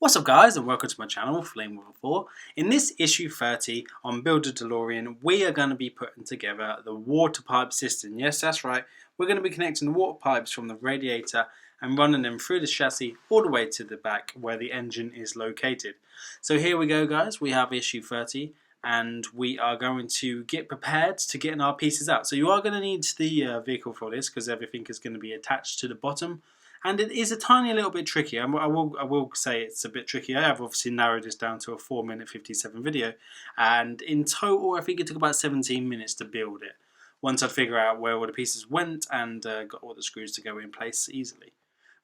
What's up guys, and welcome to my channel, Flame with a 4. In this issue 30 on Future DeLorean, we are going to be putting together the water pipe system. Yes, that's right. We're going to be connecting the water pipes from the radiator and running them through the chassis all the way to the back where the engine is located. So here we go guys, we have issue 30 and we are going to get prepared to getting our pieces out. So you are going to need the vehicle for this because everything is going to be attached to the bottom. And it is a tiny little bit tricky. I will say it's a bit tricky. I have obviously narrowed this down to a 4-minute 57 video. And in total, I think it took about 17 minutes to build it. Once I figure out where all the pieces went and got all the screws to go in place easily.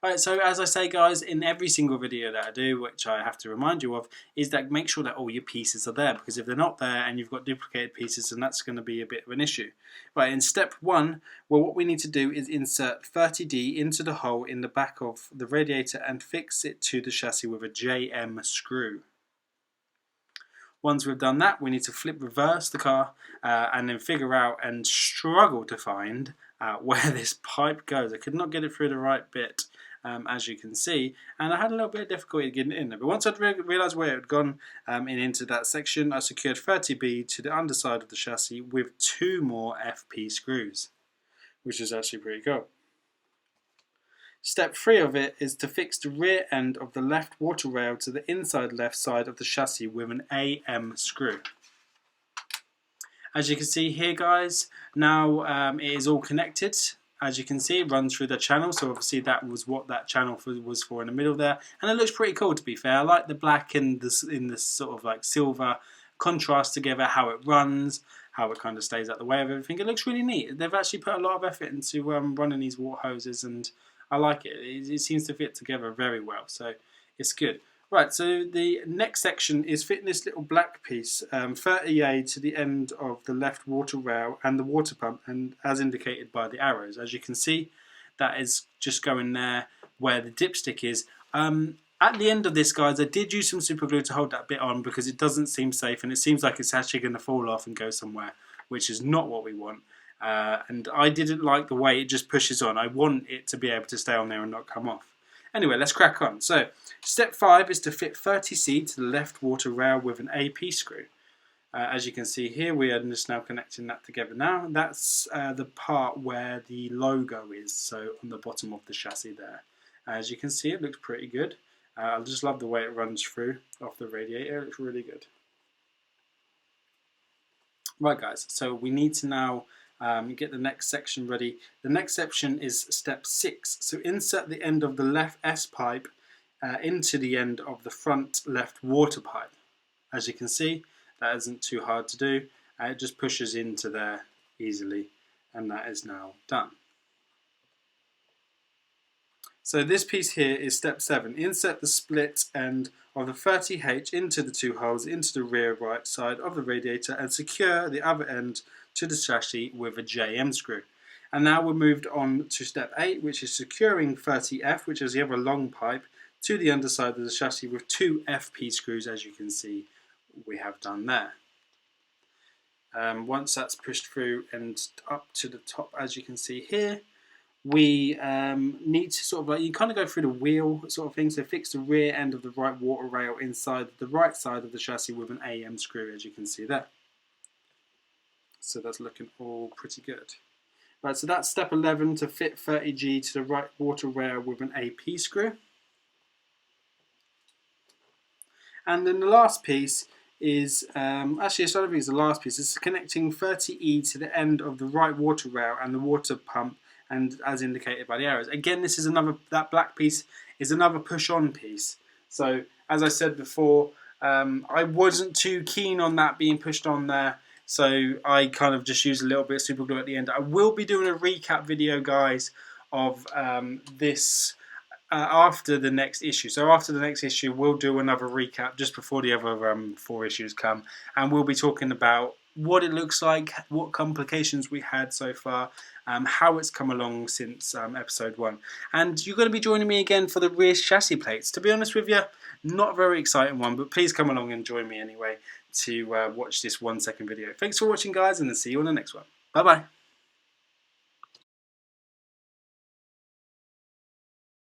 Alright, so as I say guys, in every single video that I do, which I have to remind you of, is that make sure that all your pieces are there, because if they're not there and you've got duplicated pieces, then that's going to be a bit of an issue. Right, in step 1, well, what we need to do is insert 30D into the hole in the back of the radiator and fix it to the chassis with a JM screw. Once we've done that, we need to reverse the car and then figure out and struggle to find where this pipe goes. I could not get it through the right bit, as you can see, and I had a little bit of difficulty getting it in there. But once I'd realised where it had gone into that section, I secured 30B to the underside of the chassis with 2 more FP screws, which is actually pretty cool. Step 3 of it is to fix the rear end of the left water rail to the inside left side of the chassis with an AM screw. As you can see here guys, now it is all connected. As you can see, it runs through the channel, so obviously that was what that channel was for in the middle there. And it looks pretty cool, to be fair. I like the black and in this sort of like silver contrast together, how it runs, how it kind of stays out the way of everything. It looks really neat. They've actually put a lot of effort into running these water hoses, and I like it. It seems to fit together very well, so it's good. Right, so the next section is fitting this little black piece, 30A to the end of the left water rail and the water pump, and as indicated by the arrows. As you can see, that is just going there where the dipstick is. At the end of this, guys, I did use some super glue to hold that bit on because it doesn't seem safe and it seems like it's actually going to fall off and go somewhere, which is not what we want. And I didn't like the way it just pushes on. I want it to be able to stay on there and not come off. Anyway, let's crack on. So, step 5 is to fit 30C to the left water rail with an AP screw. As you can see here, we are just now connecting that together now. That's the part where the logo is, so on the bottom of the chassis there. As you can see, it looks pretty good. I just love the way it runs through off the radiator. It looks really good. Right guys, so we need to now get the next section ready. The next section is step 6. So insert the end of the left S pipe into the end of the front left water pipe. As you can see, that isn't too hard to do. It just pushes into there easily, and that is now done. So this piece here is step 7. Insert the split end of the 30H into the 2 holes into the rear right side of the radiator and secure the other end to the chassis with a JM screw. And now we're moved on to step 8, which is securing 30F, which is the other long pipe, to the underside of the chassis with 2 FP screws, as you can see we have done there. Once that's pushed through and up to the top, as you can see here, we need to sort of like, you kind of go through the wheel sort of thing, so fix the rear end of the right water rail inside the right side of the chassis with an AM screw, as you can see there. So that's looking all pretty good. Right, so that's step 11, to fit 30G to the right water rail with an AP screw. And then the last piece is, actually I don't think it's the last piece, it's connecting 30E to the end of the right water rail and the water pump, and as indicated by the arrows. Again, this is another, that black piece is another push-on piece. So, as I said before, I wasn't too keen on that being pushed on there, so I kind of just used a little bit of super glue at the end. I will be doing a recap video, guys, of this after the next issue. So after the next issue, we'll do another recap just before the other 4 issues come, and we'll be talking about what it looks like, what complications we had so far, how it's come along since episode 1. And you're going to be joining me again for the rear chassis plates. To be honest with you, not a very exciting one, but please come along and join me anyway to watch this 1-second video. Thanks for watching guys, and I'll see you on the next one. Bye bye.